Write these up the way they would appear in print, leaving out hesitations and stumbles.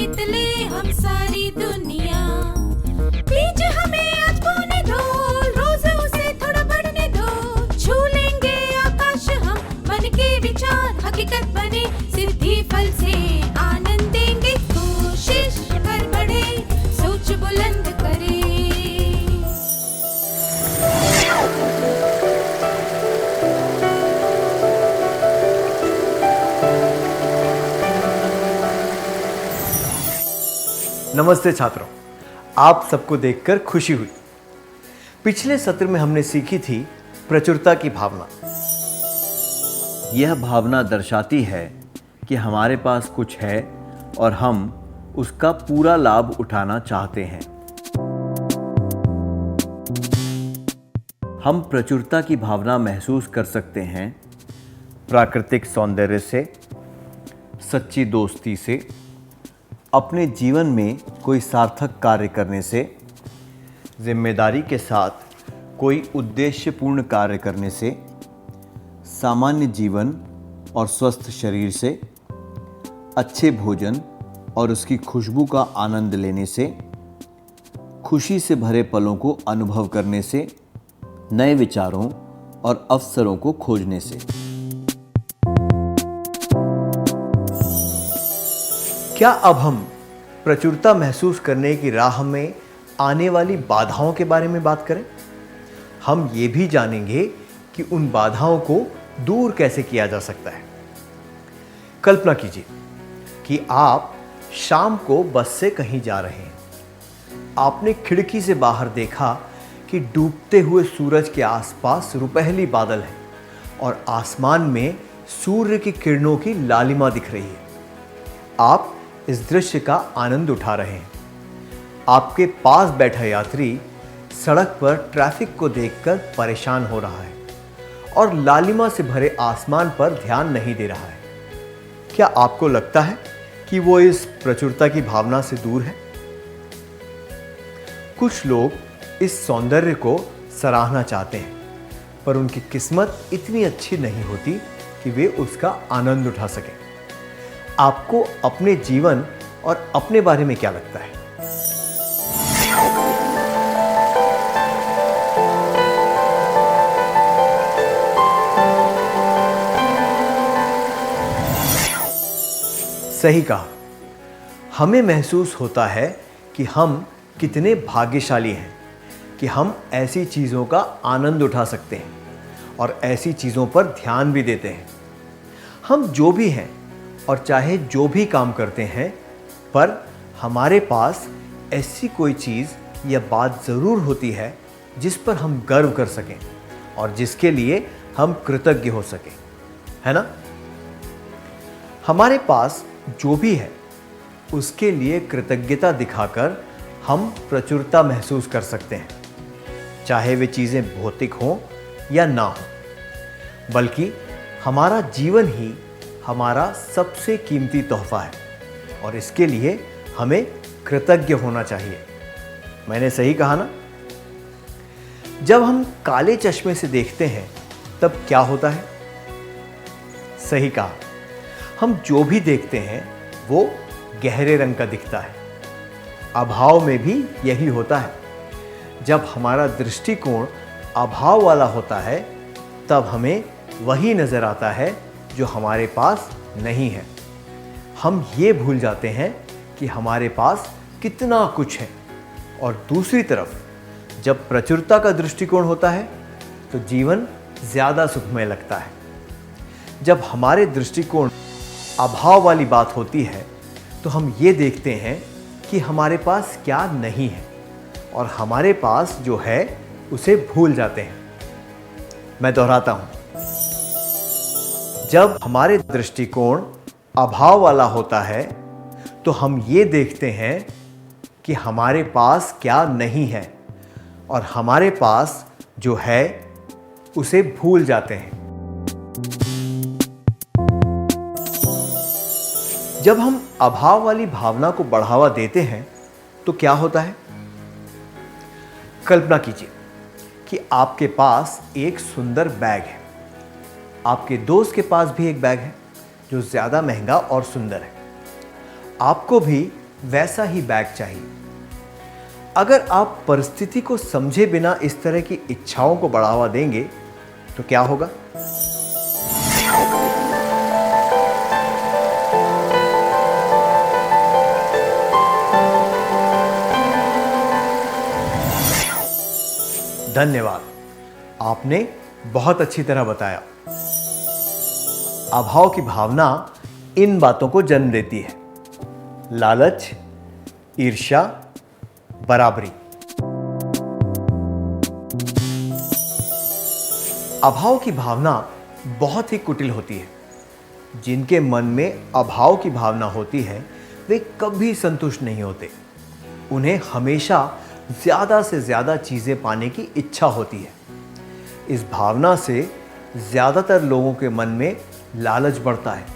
जीत ले हम सारी दुनिया। बीच हमें आज बोने दो, रोज उसे थोड़ा बढ़ने दो। छू लेंगे आकाश हम, मन के विचार हकीकत बने। सिद्धि फल से आनंद देंगे, कोशिश कर बढ़े, सोच बुलंद करे। नमस्ते छात्रों, आप सबको देखकर खुशी हुई। पिछले सत्र में हमने सीखी थी प्रचुरता की भावना। यह भावना दर्शाती है कि हमारे पास कुछ है और हम उसका पूरा लाभ उठाना चाहते हैं। हम प्रचुरता की भावना महसूस कर सकते हैं प्राकृतिक सौंदर्य से, सच्ची दोस्ती से, अपने जीवन में कोई सार्थक कार्य करने से, जिम्मेदारी के साथ कोई उद्देश्यपूर्ण कार्य करने से, सामान्य जीवन और स्वस्थ शरीर से, अच्छे भोजन और उसकी खुशबू का आनंद लेने से, खुशी से भरे पलों को अनुभव करने से, नए विचारों और अवसरों को खोजने से। क्या अब हम प्रचुरता महसूस करने की राह में आने वाली बाधाओं के बारे में बात करें? हम ये भी जानेंगे कि उन बाधाओं को दूर कैसे किया जा सकता है। कल्पना कीजिए कि आप शाम को बस से कहीं जा रहे हैं। आपने खिड़की से बाहर देखा कि डूबते हुए सूरज के आसपास रुपहली बादल है और आसमान में सूर्य की किरणों की लालिमा दिख रही है। आप इस दृश्य का आनंद उठा रहे हैं। आपके पास बैठा यात्री सड़क पर ट्रैफिक को देखकर परेशान हो रहा है और लालिमा से भरे आसमान पर ध्यान नहीं दे रहा है। क्या आपको लगता है कि वो इस प्रचुरता की भावना से दूर है? कुछ लोग इस सौंदर्य को सराहना चाहते हैं, पर उनकी किस्मत इतनी अच्छी नहीं होती कि वे उसका आनंद उठा सकें। आपको अपने जीवन और अपने बारे में क्या लगता है? सही कहा। हमें महसूस होता है कि हम कितने भाग्यशाली हैं कि हम ऐसी चीज़ों का आनंद उठा सकते हैं और ऐसी चीज़ों पर ध्यान भी देते हैं। हम जो भी हैं और चाहे जो भी काम करते हैं, पर हमारे पास ऐसी कोई चीज़ या बात ज़रूर होती है जिस पर हम गर्व कर सकें और जिसके लिए हम कृतज्ञ हो सकें, है ना? हमारे पास जो भी है उसके लिए कृतज्ञता दिखाकर हम प्रचुरता महसूस कर सकते हैं, चाहे वे चीज़ें भौतिक हों या ना हों। बल्कि हमारा जीवन ही हमारा सबसे कीमती तोहफा है और इसके लिए हमें कृतज्ञ होना चाहिए। मैंने सही कहा ना? जब हम काले चश्मे से देखते हैं तब क्या होता है? सही कहा, हम जो भी देखते हैं वो गहरे रंग का दिखता है। अभाव में भी यही होता है। जब हमारा दृष्टिकोण अभाव वाला होता है तब हमें वही नजर आता है जो हमारे पास नहीं है। हम ये भूल जाते हैं कि हमारे पास कितना कुछ है। और दूसरी तरफ जब प्रचुरता का दृष्टिकोण होता है तो जीवन ज़्यादा सुखमय लगता है। जब हमारे दृष्टिकोण अभाव वाली बात होती है तो हम ये देखते हैं कि हमारे पास क्या नहीं है और हमारे पास जो है उसे भूल जाते हैं। मैं दोहराता हूँ, जब हमारे दृष्टिकोण अभाव वाला होता है तो हम ये देखते हैं कि हमारे पास क्या नहीं है और हमारे पास जो है उसे भूल जाते हैं। जब हम अभाव वाली भावना को बढ़ावा देते हैं तो क्या होता है? कल्पना कीजिए कि आपके पास एक सुंदर बैग है। आपके दोस्त के पास भी एक बैग है जो ज़्यादा महंगा और सुंदर है। आपको भी वैसा ही बैग चाहिए। अगर आप परिस्थिति को समझे बिना इस तरह की इच्छाओं को बढ़ावा देंगे तो क्या होगा? धन्यवाद, आपने बहुत अच्छी तरह बताया। अभाव की भावना इन बातों को जन्म देती है: लालच, ईर्ष्या, बराबरी। अभाव की भावना बहुत ही कुटिल होती है। जिनके मन में अभाव की भावना होती है वे कभी संतुष्ट नहीं होते। उन्हें हमेशा ज्यादा से ज्यादा चीजें पाने की इच्छा होती है। इस भावना से ज्यादातर लोगों के मन में लालच बढ़ता है।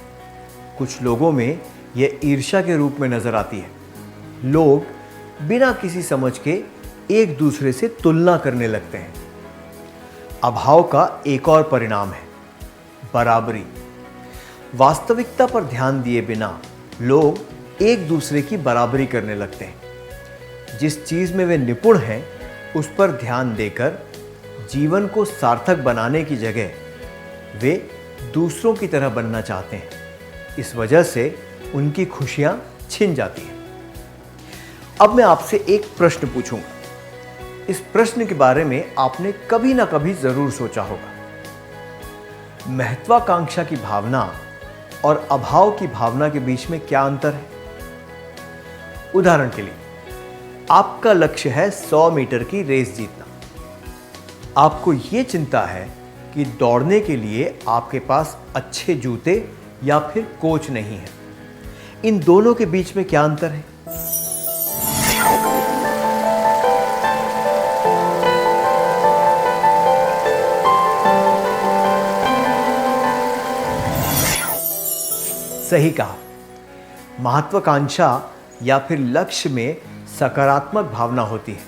कुछ लोगों में यह ईर्ष्या के रूप में नजर आती है। लोग बिना किसी समझ के एक दूसरे से तुलना करने लगते हैं। अभाव का एक और परिणाम है बराबरी। वास्तविकता पर ध्यान दिए बिना लोग एक दूसरे की बराबरी करने लगते हैं। जिस चीज में वे निपुण हैं उस पर ध्यान देकर जीवन को सार्थक बनाने की जगह वे दूसरों की तरह बनना चाहते हैं। इस वजह से उनकी खुशियां छिन जाती हैं। अब मैं आपसे एक प्रश्न पूछूंगा। इस प्रश्न के बारे में आपने कभी ना कभी जरूर सोचा होगा। महत्वाकांक्षा की भावना और अभाव की भावना के बीच में क्या अंतर है? उदाहरण के लिए, आपका लक्ष्य है 100 मीटर की रेस जीतना। आपको यह चिंता है कि दौड़ने के लिए आपके पास अच्छे जूते या फिर कोच नहीं है। इन दोनों के बीच में क्या अंतर है? सही कहा। महत्वाकांक्षा या फिर लक्ष्य में सकारात्मक भावना होती है,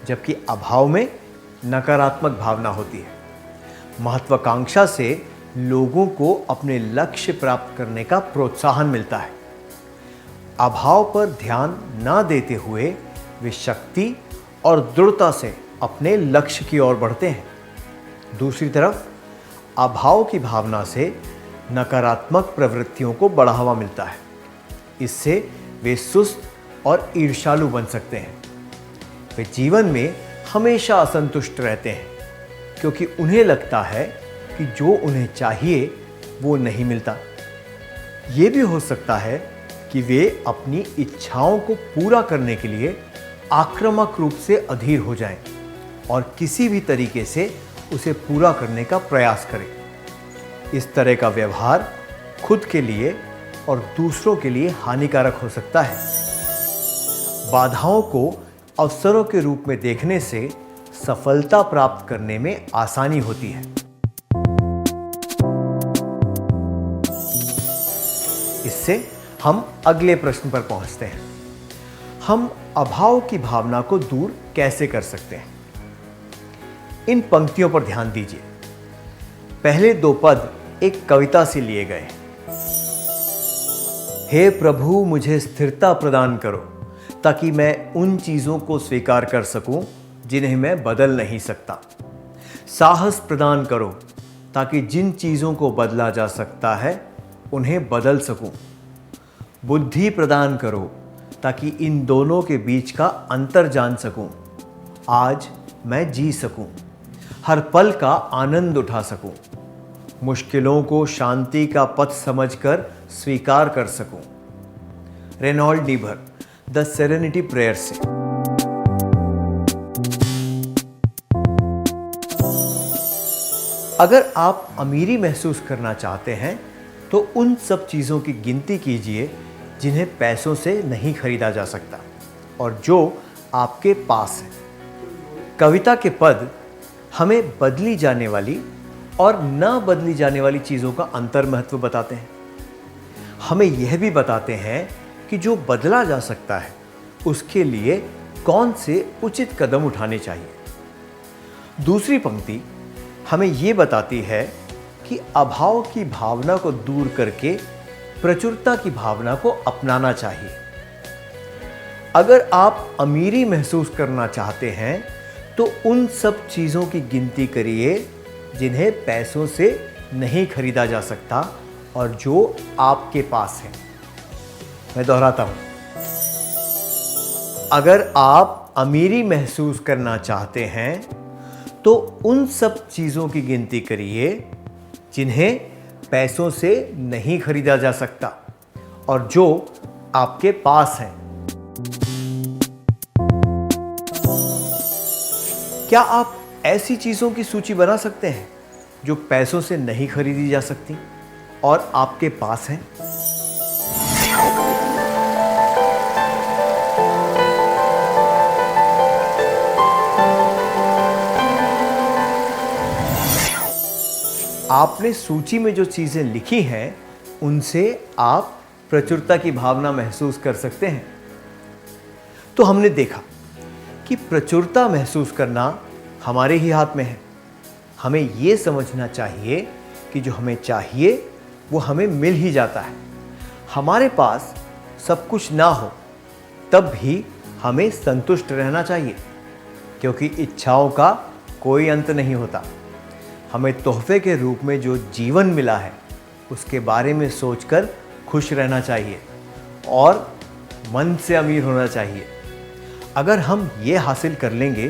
जबकि अभाव में नकारात्मक भावना होती है। महत्वाकांक्षा से लोगों को अपने लक्ष्य प्राप्त करने का प्रोत्साहन मिलता है। अभाव पर ध्यान न देते हुए वे शक्ति और दृढ़ता से अपने लक्ष्य की ओर बढ़ते हैं। दूसरी तरफ अभाव की भावना से नकारात्मक प्रवृत्तियों को बढ़ावा मिलता है। इससे वे सुस्त और ईर्ष्यालु बन सकते हैं। वे जीवन में हमेशा असंतुष्ट रहते हैं क्योंकि उन्हें लगता है कि जो उन्हें चाहिए वो नहीं मिलता। ये भी हो सकता है कि वे अपनी इच्छाओं को पूरा करने के लिए आक्रामक रूप से अधीर हो जाएं और किसी भी तरीके से उसे पूरा करने का प्रयास करें। इस तरह का व्यवहार खुद के लिए और दूसरों के लिए हानिकारक हो सकता है। बाधाओं को अवसरों के रूप में देखने से सफलता प्राप्त करने में आसानी होती है। इससे हम अगले प्रश्न पर पहुंचते हैं। हम अभाव की भावना को दूर कैसे कर सकते हैं? इन पंक्तियों पर ध्यान दीजिए। पहले दो पद एक कविता से लिए गए। हे प्रभु, मुझे स्थिरता प्रदान करो ताकि मैं उन चीजों को स्वीकार कर सकूं जिन्हें मैं बदल नहीं सकता। साहस प्रदान करो ताकि जिन चीजों को बदला जा सकता है उन्हें बदल सकूं। बुद्धि प्रदान करो ताकि इन दोनों के बीच का अंतर जान सकूं। आज मैं जी सकूं, हर पल का आनंद उठा सकूं, मुश्किलों को शांति का पथ समझकर स्वीकार कर सकूं। Reinhold Niebuhr, the serenity prayer से। अगर आप अमीरी महसूस करना चाहते हैं तो उन सब चीजों की गिनती कीजिए जिन्हें पैसों से नहीं खरीदा जा सकता और जो आपके पास है। कविता के पद हमें बदली जाने वाली और न बदली जाने वाली चीज़ों का अंतर महत्व बताते हैं। हमें यह भी बताते हैं कि जो बदला जा सकता है उसके लिए कौन से उचित कदम उठाने चाहिए। दूसरी पंक्ति हमें यह बताती है कि अभाव की भावना को दूर करके प्रचुरता की भावना को अपनाना चाहिए। अगर आप अमीरी महसूस करना चाहते हैं तो उन सब चीज़ों की गिनती करिए जिन्हें पैसों से नहीं खरीदा जा सकता और जो आपके पास है। मैं दोहराता हूं, अगर आप अमीरी महसूस करना चाहते हैं तो उन सब चीज़ों की गिनती करिए जिन्हें पैसों से नहीं खरीदा जा सकता और जो आपके पास है। क्या आप ऐसी चीज़ों की सूची बना सकते हैं जो पैसों से नहीं खरीदी जा सकती और आपके पास हैं? आपने सूची में जो चीज़ें लिखी हैं उनसे आप प्रचुरता की भावना महसूस कर सकते हैं। तो हमने देखा कि प्रचुरता महसूस करना हमारे ही हाथ में है। हमें यह समझना चाहिए कि जो हमें चाहिए वो हमें मिल ही जाता है। हमारे पास सब कुछ ना हो तब भी हमें संतुष्ट रहना चाहिए, क्योंकि इच्छाओं का कोई अंत नहीं होता। हमें तोहफे के रूप में जो जीवन मिला है उसके बारे में सोचकर खुश रहना चाहिए और मन से अमीर होना चाहिए। अगर हम ये हासिल कर लेंगे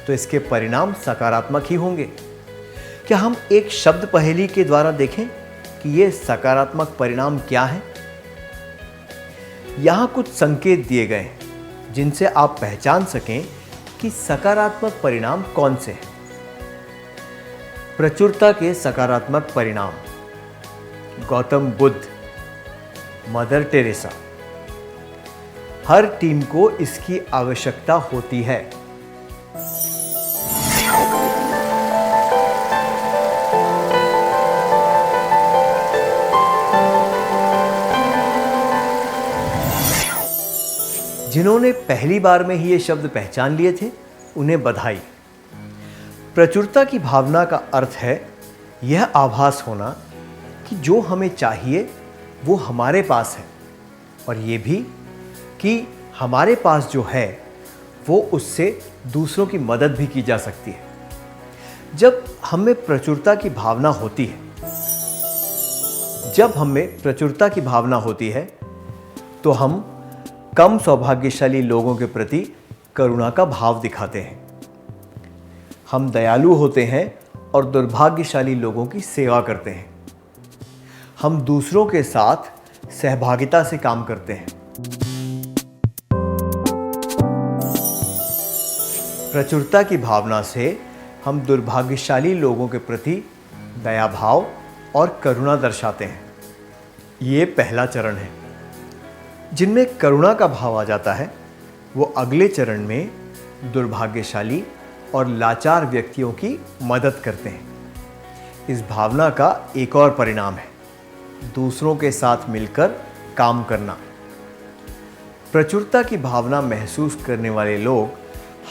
तो इसके परिणाम सकारात्मक ही होंगे। क्या हम एक शब्द पहेली के द्वारा देखें कि ये सकारात्मक परिणाम क्या है? यहां कुछ संकेत दिए गए हैं जिनसे आप पहचान सकें कि सकारात्मक परिणाम कौन से हैं। प्रचुरता के सकारात्मक परिणाम: गौतम बुद्ध, मदर टेरेसा। हर टीम को इसकी आवश्यकता होती है। जिन्होंने पहली बार में ही ये शब्द पहचान लिए थे उन्हें बधाई। प्रचुरता की भावना का अर्थ है यह आभास होना कि जो हमें चाहिए वो हमारे पास है, और ये भी कि हमारे पास जो है वो उससे दूसरों की मदद भी की जा सकती है। जब हमें प्रचुरता की भावना होती है तो हम कम सौभाग्यशाली लोगों के प्रति करुणा का भाव दिखाते हैं। हम दयालु होते हैं और दुर्भाग्यशाली लोगों की सेवा करते हैं। हम दूसरों के साथ सहभागिता से काम करते हैं। प्रचुरता की भावना से हम दुर्भाग्यशाली लोगों के प्रति दया भाव और करुणा दर्शाते हैं। ये पहला चरण है। जिनमें करुणा का भाव आ जाता है वो अगले चरण में दुर्भाग्यशाली और लाचार व्यक्तियों की मदद करते हैं। इस भावना का एक और परिणाम है दूसरों के साथ मिलकर काम करना। प्रचुरता की भावना महसूस करने वाले लोग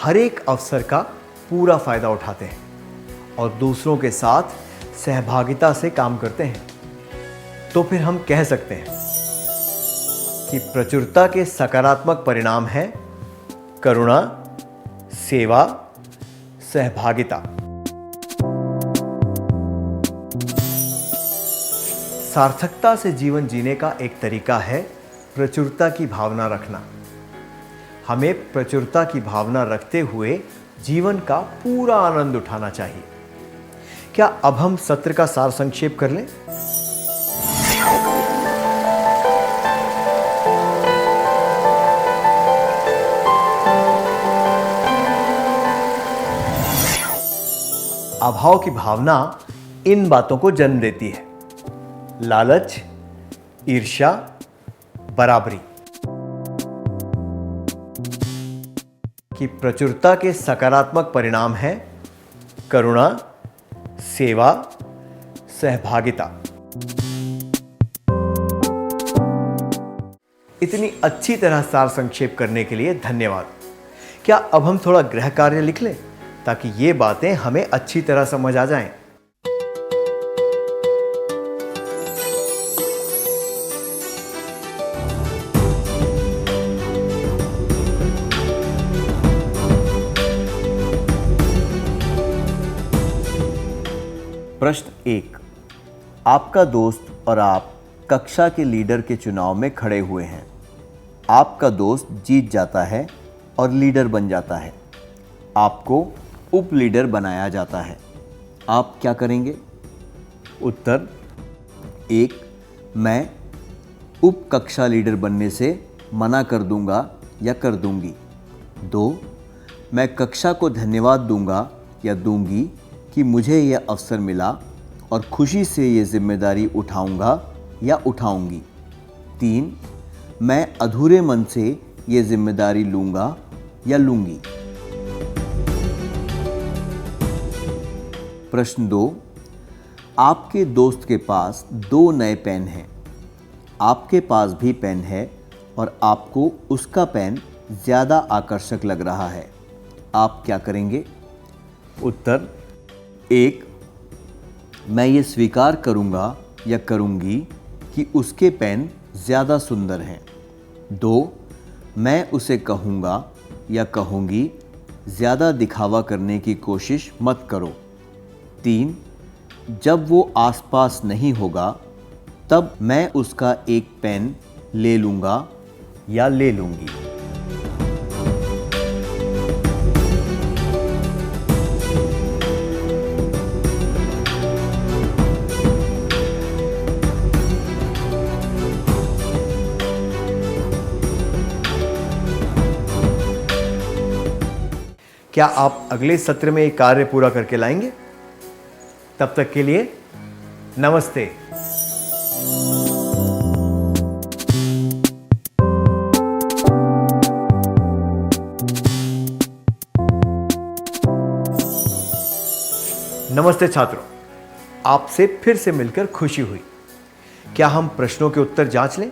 हर एक अवसर का पूरा फायदा उठाते हैं और दूसरों के साथ सहभागिता से काम करते हैं। तो फिर हम कह सकते हैं कि प्रचुरता के सकारात्मक परिणाम हैं करुणा, सेवा, सहभागिता। सार्थकता से जीवन जीने का एक तरीका है प्रचुरता की भावना रखना। हमें प्रचुरता की भावना रखते हुए जीवन का पूरा आनंद उठाना चाहिए। क्या अब हम सत्र का सार संक्षेप कर लें? अभाव की भावना इन बातों को जन्म देती है: लालच, ईर्ष्या, बराबरी। कि प्रचुरता के सकारात्मक परिणाम हैं करुणा, सेवा, सहभागिता। इतनी अच्छी तरह सार संक्षेप करने के लिए धन्यवाद। क्या अब हम थोड़ा गृह कार्य लिख लें ताकि ये बातें हमें अच्छी तरह समझ आ जाएं? प्रश्न 1। आपका दोस्त और आप कक्षा के लीडर के चुनाव में खड़े हुए हैं। आपका दोस्त जीत जाता है और लीडर बन जाता है। आपको उप लीडर बनाया जाता है। आप क्या करेंगे? उत्तर 1। मैं उप कक्षा लीडर बनने से मना कर दूंगा या कर दूंगी। 2। मैं कक्षा को धन्यवाद दूंगा या दूंगी कि मुझे यह अवसर मिला और खुशी से ये जिम्मेदारी उठाऊंगा या उठाऊंगी। 3। मैं अधूरे मन से ये जिम्मेदारी लूंगा या लूंगी। प्रश्न 2। आपके दोस्त के पास 2 नए पेन हैं। आपके पास भी पेन है और आपको उसका पेन ज़्यादा आकर्षक लग रहा है। आप क्या करेंगे? उत्तर 1। मैं ये स्वीकार करूंगा या करूंगी कि उसके पेन ज़्यादा सुंदर हैं। 2। मैं उसे कहूँगा या कहूँगी ज़्यादा दिखावा करने की कोशिश मत करो। 3। जब वो आसपास नहीं होगा तब मैं उसका एक पेन ले लूँगा या ले लूँगी। क्या आप अगले सत्र में ये कार्य पूरा करके लाएंगे? तब तक के लिए नमस्ते। नमस्ते छात्रों, आपसे फिर से मिलकर खुशी हुई। क्या हम प्रश्नों के उत्तर जांच लें?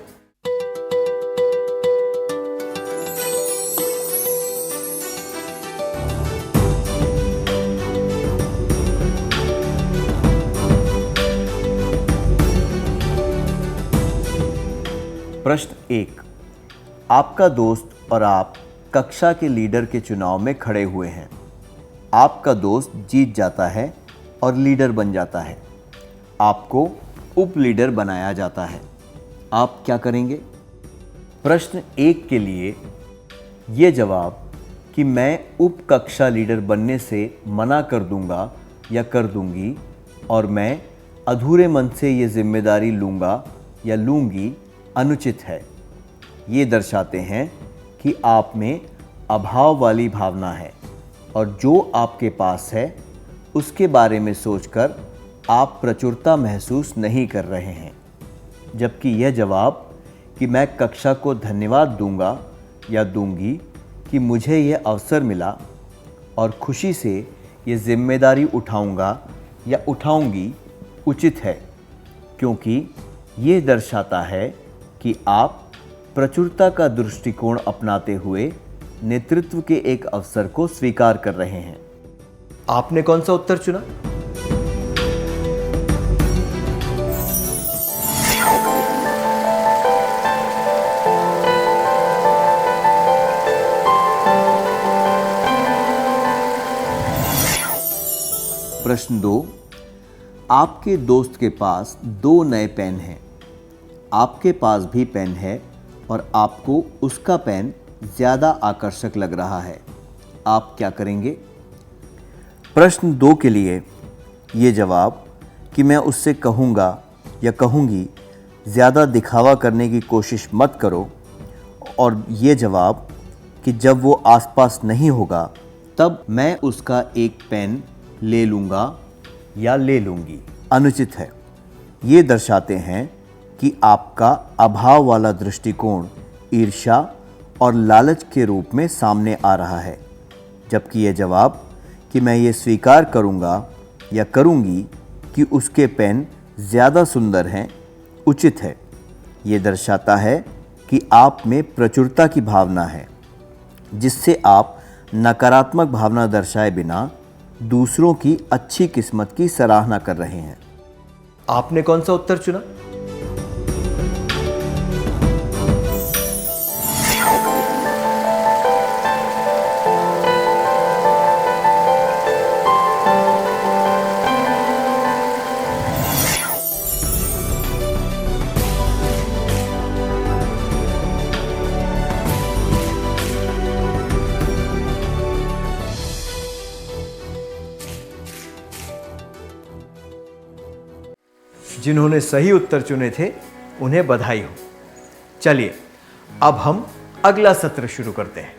प्रश्न 1। आपका दोस्त और आप कक्षा के लीडर के चुनाव में खड़े हुए हैं। आपका दोस्त जीत जाता है और लीडर बन जाता है। आपको उप लीडर बनाया जाता है। आप क्या करेंगे? प्रश्न 1 के लिए ये जवाब कि मैं उप कक्षा लीडर बनने से मना कर दूंगा या कर दूंगी और मैं अधूरे मन से ये जिम्मेदारी लूँगा या लूँगी अनुचित है। ये दर्शाते हैं कि आप में अभाव वाली भावना है और जो आपके पास है उसके बारे में सोचकर आप प्रचुरता महसूस नहीं कर रहे हैं। जबकि यह जवाब कि मैं कक्षा को धन्यवाद दूंगा या दूंगी कि मुझे यह अवसर मिला और खुशी से ये जिम्मेदारी उठाऊंगा या उठाऊंगी उचित है, क्योंकि ये दर्शाता है कि आप प्रचुरता का दृष्टिकोण अपनाते हुए नेतृत्व के एक अवसर को स्वीकार कर रहे हैं। आपने कौन सा उत्तर चुना? प्रश्न 2। आपके दोस्त के पास 2 नए पेन हैं। आपके पास भी पेन है और आपको उसका पेन ज़्यादा आकर्षक लग रहा है। आप क्या करेंगे? प्रश्न 2 के लिए ये जवाब कि मैं उससे कहूँगा या कहूँगी ज़्यादा दिखावा करने की कोशिश मत करो और ये जवाब कि जब वो आसपास नहीं होगा तब मैं उसका एक पेन ले लूँगा या ले लूँगी अनुचित है। ये दर्शाते हैं कि आपका अभाव वाला दृष्टिकोण ईर्ष्या और लालच के रूप में सामने आ रहा है। जबकि यह जवाब कि मैं ये स्वीकार करूँगा या करूँगी कि उसके पेन ज़्यादा सुंदर हैं उचित है। ये दर्शाता है कि आप में प्रचुरता की भावना है, जिससे आप नकारात्मक भावना दर्शाए बिना दूसरों की अच्छी किस्मत की सराहना कर रहे हैं। आपने कौन सा उत्तर चुना? जिन्होंने सही उत्तर चुने थे उन्हें बधाई हो। चलिए अब हम अगला सत्र शुरू करते हैं।